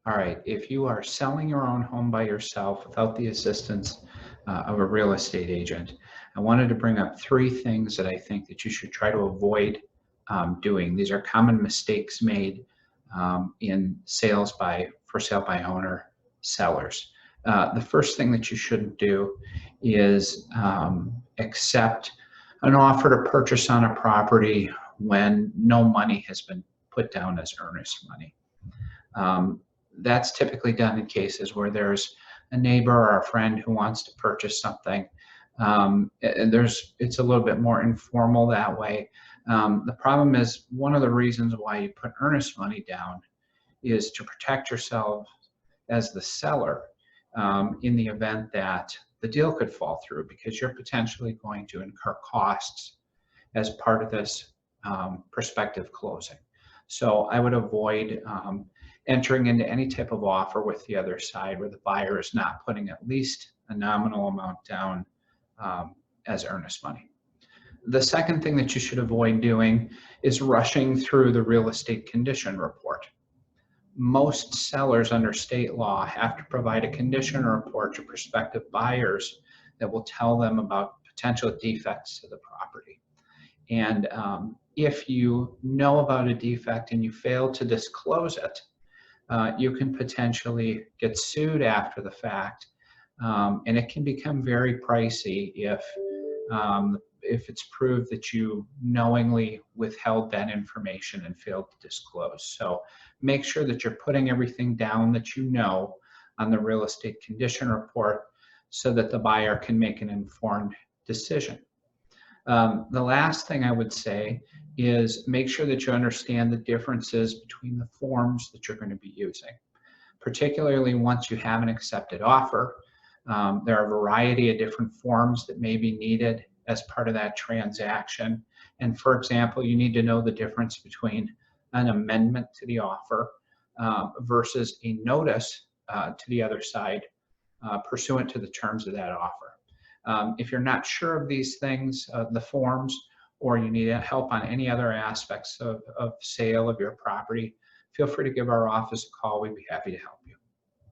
All right, if you are selling your own home by yourself without the assistance of a real estate agent, I wanted to bring up three things that I think that you should try to avoid doing. These are common mistakes made in sales by for sale by owner sellers. The first thing that you shouldn't do is accept an offer to purchase on a property when no money has been put down as earnest money. Um, that's typically done in cases where there's a neighbor or a friend who wants to purchase something. And it's a little bit more informal that way. The problem is one of the reasons why you put earnest money down is to protect yourself as the seller in the event that the deal could fall through because you're potentially going to incur costs as part of this prospective closing. So I would avoid entering into any type of offer with the other side where the buyer is not putting at least a nominal amount down as earnest money. The second thing that you should avoid doing is rushing through the real estate condition report. Most sellers under state law have to provide a condition report to prospective buyers that will tell them about potential defects to the property. And if you know about a defect and you fail to disclose it, you can potentially get sued after the fact, and it can become very pricey if it's proved that you knowingly withheld that information and failed to disclose. So make sure that you're putting everything down that you know on the real estate condition report so that the buyer can make an informed decision. The last thing I would say is make sure that you understand the differences between the forms that you're going to be using. Particularly once you have an accepted offer, there are a variety of different forms that may be needed as part of that transaction. And for example, you need to know the difference between an amendment to the offer versus a notice to the other side pursuant to the terms of that offer. If you're not sure of these things, the forms, or you need help on any other aspects of sale of your property, feel free to give our office a call. We'd be happy to help you.